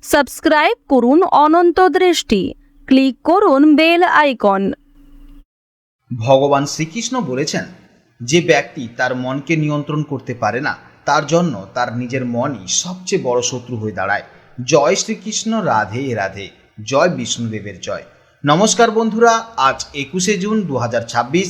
Subscribe করুন অনন্ত দৃষ্টি, click করুন বেল আইকন। ভগবান শ্রীকৃষ্ণ বলেছেন, যে ব্যক্তি তার মনকে নিয়ন্ত্রণ করতে পারে না তার জন্য তার নিজের মনই সবচেয়ে বড় শত্রু হয়ে দাঁড়ায়। জয় শ্রীকৃষ্ণ, রাধে রাধে, জয় বিষ্ণুদেবের জয়। নমস্কার বন্ধুরা, আজ 21শে জুন 2026,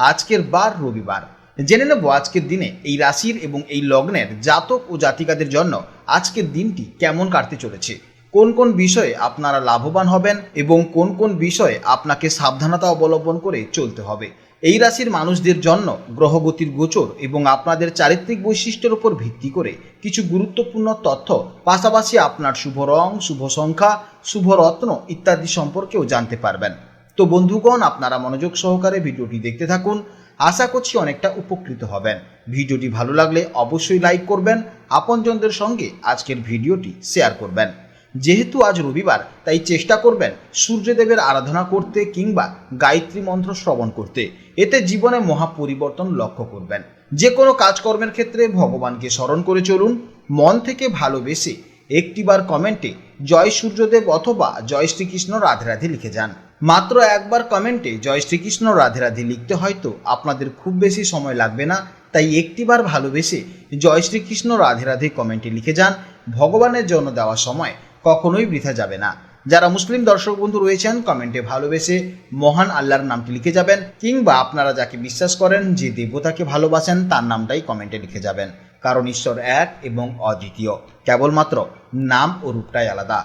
আজকের বার রবিবার। জেনে নেব আজকের দিনে এই রাশির এবং এই লগ্নের জাতক ও জাতিকাদের জন্য আজকের দিনটি কেমন কাটতে চলেছে, কোন কোন বিষয়ে আপনারা লাভবান হবেন এবং কোন কোন বিষয়ে আপনাকে সাবধানতা অবলম্বন করে চলতে হবে। এই রাশির মানুষদের জন্য গ্রহগতির গোচর এবং আপনাদের চারিত্রিক বৈশিষ্ট্যের উপর ভিত্তি করে কিছু গুরুত্বপূর্ণ তথ্য, পাশাপাশি আপনার শুভ রং, শুভ সংখ্যা, শুভ রত্ন ইত্যাদি সম্পর্কেও জানতে পারবেন। তো বন্ধুগণ, আপনারা মনোযোগ সহকারে ভিডিওটি দেখতে থাকুন, আশা করছি অনেকটা উপকৃত হবেন। ভিডিওটি ভালো লাগলে অবশ্যই লাইক করবেন, আপনজনদের সঙ্গে আজকের ভিডিওটি শেয়ার করবেন। যেহেতু আজ রবিবার, তাই চেষ্টা করবেন সূর্যদেবের আরাধনা করতে কিংবা গায়ত্রী মন্ত্র শ্রবণ করতে। এতে জীবনে মহা পরিবর্তন লক্ষ্য করবেন। যে কোনো কাজকর্মের ক্ষেত্রে ভগবানকে স্মরণ করে চলুন। মন থেকে ভালোবেসে একটিবার কমেন্টে জয় সূর্যদেব অথবা জয় শ্রীকৃষ্ণ রাধে রাধে লিখে যান। মাত্র একবার কমেন্টে জয় শ্রীকৃষ্ণ রাধে রাধে লিখতে হয়তো আপনাদের খুব বেশি সময় লাগবে না, তাই একটিবার ভালোবেসে জয় শ্রীকৃষ্ণ রাধে রাধে কমেন্টে লিখে যান। ভগবানের জন্য দেওয়া সময় কখনোই বৃথা যাবে না। যারা মুসলিম দর্শক বন্ধু রয়েছেন, কমেন্টে ভালোবেসে মহান আল্লাহর নামটি লিখে যাবেন, কিংবা আপনারা যাকে বিশ্বাস করেন, যে দেবতাকে ভালোবাসেন, তার নামটাই কমেন্টে লিখে যাবেন। কারণ ঈশ্বর এক এবং অদ্বিতীয়, কেবলমাত্র নাম ও রূপটাই আলাদা।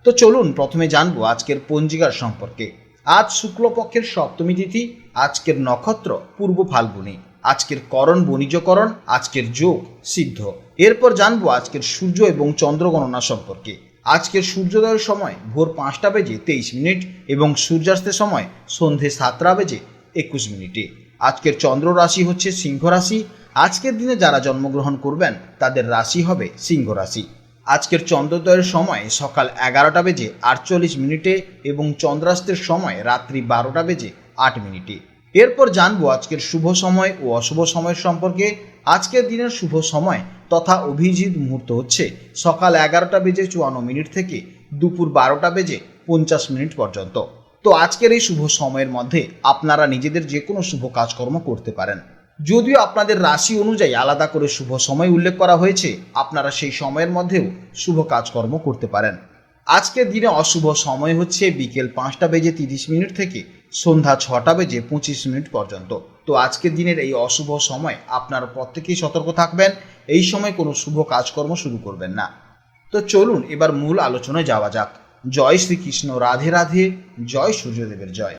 তো চলুন প্রথমে জানবো আজকের পঞ্জিকার সম্পর্কে। আজ শুক্লপক্ষের সপ্তমী তিথি, আজকের নক্ষত্র পূর্ব ফাল্গুনী, আজকের করণ বণিজকরণ, আজকের যোগ সিদ্ধ। এরপর জানবো আজকের সূর্য এবং চন্দ্র গণনা সম্পর্কে। আজকের সূর্যোদয়ের সময় ভোর 5টা বেজে 23 মিনিট এবং সূর্যাস্তের সময় সন্ধে 7টা বেজে 21 মিনিটে। আজকের চন্দ্র রাশি হচ্ছে সিংহ রাশি। আজকের দিনে যারা জন্মগ্রহণ করবেন তাদের রাশি হবে সিংহ রাশি। আজকের চন্দ্রোদয়ের সময় সকাল 11টা বেজে 48 মিনিটে এবং চন্দ্রাস্তের সময় রাত্রি 12টা বেজে 8 মিনিটে। এরপর জানবো আজকের শুভ সময় ও অশুভ সময়ের সম্পর্কে। আজকের দিনের শুভ সময় তথা অভিজিৎ মুহূর্ত হচ্ছে সকাল 11টা বেজে 54 মিনিট থেকে দুপুর 12টা বেজে 50 মিনিট পর্যন্ত। তো আজকের এই শুভ সময়ের মধ্যে আপনারা নিজেদের যে কোনো শুভ কাজকর্ম করতে পারেন। যদিও আপনাদের রাশি অনুযায়ী আলাদা করে শুভ সময় উল্লেখ করা হয়েছে, আপনারা সেই সময়ের মধ্যেও শুভ কাজকর্ম করতে পারেন। আজকের দিনে অশুভ সময় হচ্ছে বিকেল 5টা বেজে 30 মিনিট থেকে সন্ধ্যা 6টা বেজে 25 মিনিট পর্যন্ত। তো আজকের দিনের এই অশুভ সময় আপনারা প্রত্যেকেই সতর্ক থাকবেন, এই সময় কোনো শুভ কাজকর্ম শুরু করবেন না। তো চলুন এবার মূল আলোচনায় যাওয়া যাক। জয় শ্রীকৃষ্ণ, রাধে রাধে, জয় সূর্যদেবের জয়।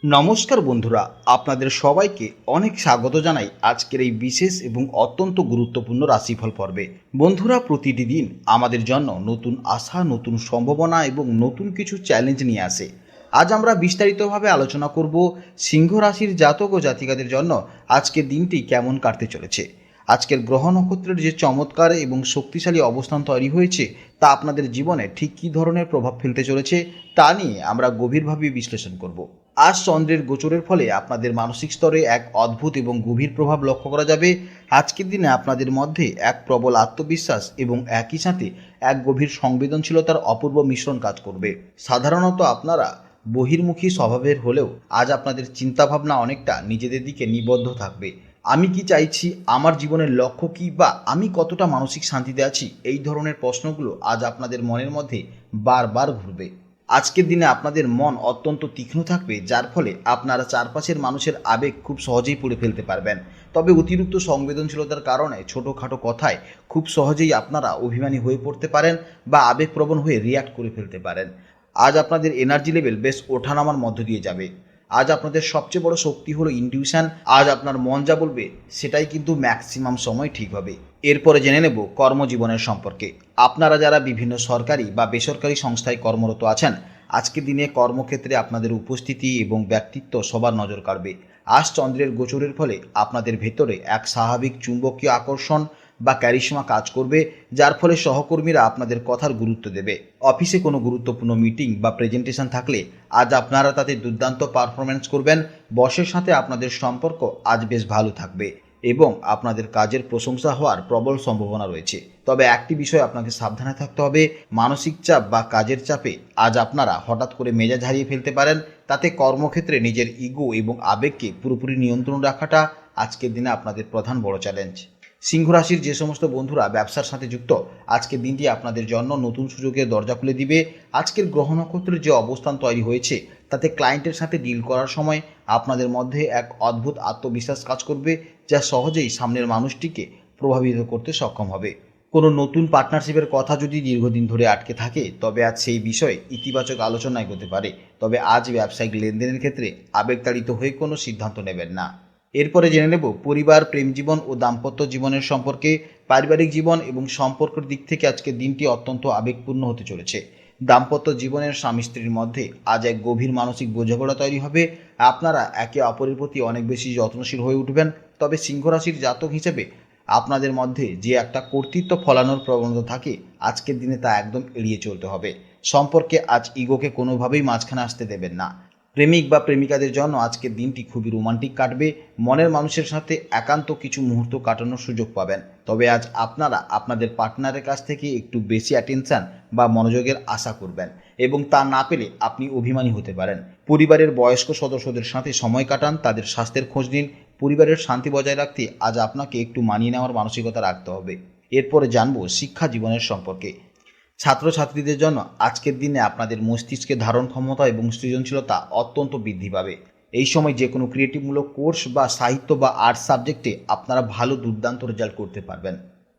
নমস্কার বন্ধুরা, আপনাদের সবাইকে অনেক স্বাগত জানাই আজকের এই বিশেষ এবং অত্যন্ত গুরুত্বপূর্ণ রাশিফল পর্বে। বন্ধুরা, প্রতিটি দিন আমাদের জন্য নতুন আশা, নতুন সম্ভাবনা এবং নতুন কিছু চ্যালেঞ্জ নিয়ে আসে। আজ আমরা বিস্তারিতভাবে আলোচনা করব সিংহ রাশির জাতক ও জাতিকাদের জন্য আজকের দিনটি কেমন কাটতে চলেছে। আজকের গ্রহ নক্ষত্রের যে চমৎকার এবং শক্তিশালী অবস্থান তৈরি হয়েছে, তা আপনাদের জীবনে ঠিক কী ধরনের প্রভাব ফেলতে চলেছে তা নিয়ে আমরা গভীরভাবে বিশ্লেষণ করব। আজ চন্দ্রের গোচরের ফলে আপনাদের মানসিক স্তরে এক অদ্ভুত এবং গভীর প্রভাব লক্ষ্য করা যাবে। আজকের দিনে আপনাদের মধ্যে এক প্রবল আত্মবিশ্বাস এবং একই সাথে এক গভীর সংবেদনশীলতার অপূর্ব মিশ্রণ কাজ করবে। সাধারণত আপনারা বহির্মুখী স্বভাবের হলেও আজ আপনাদের চিন্তাভাবনা অনেকটা নিজেদের দিকে নিবদ্ধ থাকবে। আমি কি চাইছি, আমার জীবনের লক্ষ্য কী, বা আমি কতটা মানসিক শান্তিতে আছি, এই ধরনের প্রশ্নগুলো আজ আপনাদের মনের মধ্যে বারবার ঘুরবে। আজকের দিনে আপনাদের মন অত্যন্ত তীক্ষ্ণ থাকবে, যার ফলে আপনারা চারপাশের মানুষের আবেগ খুব সহজেই পড়ে ফেলতে পারবেন। তবে অতিরিক্ত সংবেদনশীলতার কারণে ছোটোখাটো কথায় খুব সহজেই আপনারা অভিমানী হয়ে পড়তে পারেন বা আবেগপ্রবণ হয়ে রিয়্যাক্ট করে ফেলতে পারেন। আজ আপনাদের এনার্জি লেভেল বেশ ওঠানামার মধ্য দিয়ে যাবে। আজ আপনাদের সবচেয়ে বড় শক্তি হলো ইনটিউশন। আজ আপনার মন যা বলবে সেটাই কিন্তু ম্যাক্সিমাম সময় ঠিক হবে। এরপরে জেনে নেব কর্মজীবনের সম্পর্কে। আপনারা যারা বিভিন্ন সরকারি বা বেসরকারি সংস্থায় কর্মরত আছেন, আজকের দিনে কর্মক্ষেত্রে আপনাদের উপস্থিতি এবং ব্যক্তিত্ব সবার নজর কাড়বে। আজ চন্দ্রের গোচরের ফলে আপনাদের ভেতরে এক স্বাভাবিক চুম্বকীয় আকর্ষণ বা ক্যারিশমা কাজ করবে, যার ফলে সহকর্মীরা আপনাদের কথার গুরুত্ব দেবে। অফিসে কোনো গুরুত্বপূর্ণ মিটিং বা প্রেজেন্টেশন থাকলে আজ আপনারা তাতে দুর্দান্ত পারফরমেন্স করবেন। বসের সাথে আপনাদের সম্পর্ক আজ বেশ ভালো থাকবে এবং আপনাদের কাজের প্রশংসা হওয়ার প্রবল সম্ভাবনা রয়েছে। তবে একটি বিষয় আপনাকে সাবধানে থাকতে হবে, মানসিক চাপ বা কাজের চাপে আজ আপনারা হঠাৎ করে মেজাজ হারিয়ে ফেলতে পারেন। তাতে কর্মক্ষেত্রে নিজের ইগো এবং আবেগকে পুরোপুরি নিয়ন্ত্রণ রাখাটা আজকের দিনে আপনাদের প্রধান বড় চ্যালেঞ্জ। সিংহ রাশির যে সমস্ত বন্ধুরা ব্যবসার সাথে যুক্ত, আজকের দিনটি আপনাদের জন্য নতুন সুযোগের দরজা খুলে দিবে। আজকের গ্রহ নক্ষত্রের যে অবস্থান তৈরি হয়েছে তাতে ক্লায়েন্টের সাথে ডিল করার সময় আপনাদের মধ্যে এক অদ্ভুত আত্মবিশ্বাস কাজ করবে, যা সহজেই সামনের মানুষটিকে প্রভাবিত করতে সক্ষম হবে। কোনো নতুন পার্টনারশিপের কথা যদি দীর্ঘদিন ধরে আটকে থাকে তবে আজ সেই বিষয়ে ইতিবাচক আলোচনা এগোতে পারে। তবে আজ ব্যবসায়িক লেনদেনের ক্ষেত্রে আবেগতাড়িত হয়ে কোনো সিদ্ধান্ত নেবেন না। এরপরে জেনে নেব পরিবার, প্রেম জীবন ও দাম্পত্য জীবনের সম্পর্কে। পারিবারিক জীবন এবং সম্পর্কের দিক থেকে আজকের দিনটি অত্যন্ত আবেগপূর্ণ হতে চলেছে। দাম্পত্য জীবনের স্বামী স্ত্রীর মধ্যে আজ এক গভীর মানসিক বোঝাপড়া তৈরি হবে। আপনারা একে অপরের প্রতি অনেক বেশি যত্নশীল হয়ে উঠবেন। তবে সিংহ রাশির জাতক হিসেবে আপনাদের মধ্যে যে একটা কর্তৃত্ব ফলানোর প্রবণতা থাকে, আজকের দিনে তা একদম এড়িয়ে চলতে হবে। সম্পর্কে আজ ইগোকে কোনোভাবেই মাঝখানে আসতে দেবেন না। প্রেমিক বা প্রেমিকাদের জন্য আজকের দিনটি খুবই রোমান্টিক কাটবে। মনের মানুষের সাথে একান্ত কিছু মুহূর্ত কাটানোর সুযোগ পাবেন। তবে আজ আপনারা আপনাদের পার্টনারের কাছ থেকে একটু বেশি অ্যাটেনশন বা মনোযোগের আশা করবেন এবং তা না পেলে আপনি অভিমানী হতে পারেন। পরিবারের বয়স্ক সদস্যদের সাথে সময় কাটান, তাদের স্বাস্থ্যের খোঁজ নিন। পরিবারের শান্তি বজায় রাখতে আজ আপনাকে একটু মানিয়ে নেওয়ার মানসিকতা রাখতে হবে। এরপরে জানবো শিক্ষা জীবনের সম্পর্কে। ছাত্রছাত্রীদের জন্য আজকের দিনে আপনাদের মস্তিষ্কে ধারণ ক্ষমতা এবং সৃজনশীলতা অত্যন্ত বৃদ্ধি পাবে। এই সময় যে কোনো ক্রিয়েটিভমূলক কোর্স বা সাহিত্য বা আর্টস সাবজেক্টে আপনারা ভালো দুর্দান্ত রেজাল্ট করতে পারবেন।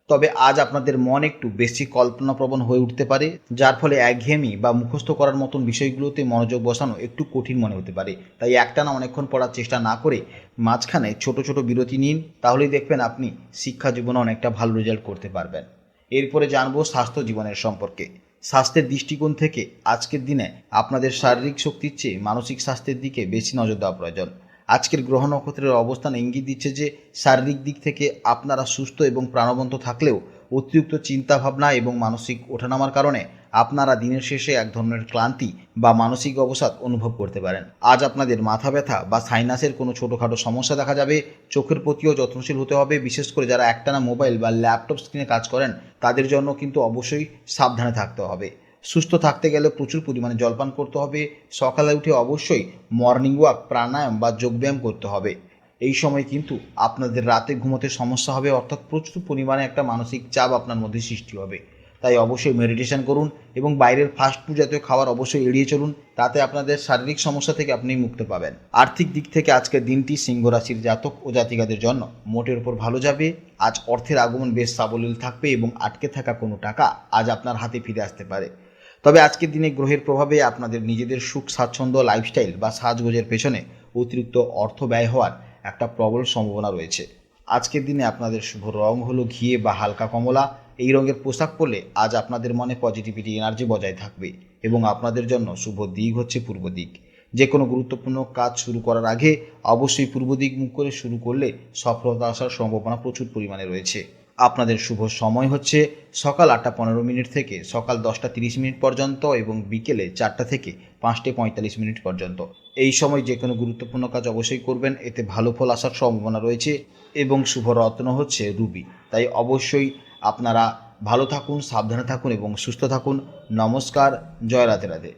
তবে আজ আপনাদের মন একটু বেশি কল্পনাপ্রবণ হয়ে উঠতে পারে, যার ফলে একঘেয়েমি বা মুখস্থ করার মতন বিষয়গুলোতে মনোযোগ বসানো একটু কঠিন মনে হতে পারে। তাই একটানা অনেকক্ষণ পড়ার চেষ্টা না করে মাঝখানে ছোট ছোট বিরতি নিন, তাহলেই দেখবেন আপনি শিক্ষা জীবনে অনেকটা ভালো রেজাল্ট করতে পারবেন। এরপরে জানবো স্বাস্থ্য জীবনের সম্পর্কে। স্বাস্থ্যের দৃষ্টিকোণ থেকে আজকের দিনে আপনাদের শারীরিক শক্তির চেয়ে মানসিক স্বাস্থ্যের দিকে বেশি নজর দেওয়া প্রয়োজন। আজকের গ্রহ নক্ষত্রের অবস্থান ইঙ্গিত দিচ্ছে যে শারীরিক দিক থেকে আপনারা সুস্থ এবং প্রাণবন্ত থাকলেও অতিরিক্ত চিন্তাভাবনা এবং মানসিক ওঠানামার কারণে আপনারা দিনের শেষে এক ধরনের ক্লান্তি বা মানসিক অবসাদ অনুভব করতে পারেন। আজ আপনাদের মাথা ব্যথা বা সাইনাসের কোনো ছোটোখাটো সমস্যা দেখা যাবে। চোখের প্রতিও যত্নশীল হতে হবে, বিশেষ করে যারা একটানা মোবাইল বা ল্যাপটপ স্ক্রিনে কাজ করেন তাদের জন্য কিন্তু অবশ্যই সাবধানে থাকতে হবে। সুস্থ থাকতে গেলে প্রচুর পরিমাণে জলপান করতে হবে। সকালে উঠে অবশ্যই মর্নিং ওয়াক, প্রাণায়াম বা যোগব্যায়াম করতে হবে। এই সময় কিন্তু আপনাদের রাতে ঘুমোতে সমস্যা হবে, অর্থাৎ প্রচুর পরিমাণে একটা মানসিক চাপ আপনার মধ্যে সৃষ্টি হবে। তাই অবশ্যই মেডিটেশন করুন এবং বাইরের ফাস্টফুড জাতীয় খাবার অবশ্যই এড়িয়ে চলুন। তাতে আপনাদের শারীরিক সমস্যা থেকে আপনি মুক্তি পাবেন। আর্থিক দিক থেকে আজকের দিনটি সিংহ রাশির জাতক ও জাতিকাদের জন্য মোটের উপর ভালো যাবে। আজ অর্থের আগমন বেশ সাবলীল থাকবে এবং আটকে থাকা কোনো টাকা আজ আপনার হাতে ফিরে আসতে পারে। তবে আজকের দিনে গ্রহের প্রভাবে আপনাদের নিজেদের সুখ স্বাচ্ছন্দ্য, লাইফস্টাইল বা সাজগোজের পেছনে অতিরিক্ত অর্থ ব্যয় হওয়ার একটা প্রবল সম্ভাবনা রয়েছে। আজকের দিনে আপনাদের শুভ রং হলো ঘিয়ে বা হালকা কমলা। এই রঙের পোশাক পরলে আজ আপনাদের মনে পজিটিভিটি এনার্জি বজায় থাকবে এবং আপনাদের জন্য শুভ দিক হচ্ছে পূর্ব দিক। যে কোনো গুরুত্বপূর্ণ কাজ শুরু করার আগে অবশ্যই পূর্ব দিক মুখ করে শুরু করলে সফলতা আসার সম্ভাবনা প্রচুর পরিমাণে রয়েছে। আপনাদের শুভ সময় হচ্ছে সকাল 8:15 থেকে সকাল 10:30 পর্যন্ত এবং বিকেলে 4টা থেকে 5:45 পর্যন্ত। এই সময় যে কোনো গুরুত্বপূর্ণ কাজ অবশ্যই করবেন, এতে ভালো ফল আসার সম্ভাবনা রয়েছে এবং শুভ রত্ন হচ্ছে রুবি। তাই অবশ্যই আপনারা ভালো থাকুন, সাবধানে থাকুন এবং সুস্থ থাকুন। নমস্কার, জয় রাধে রাধে।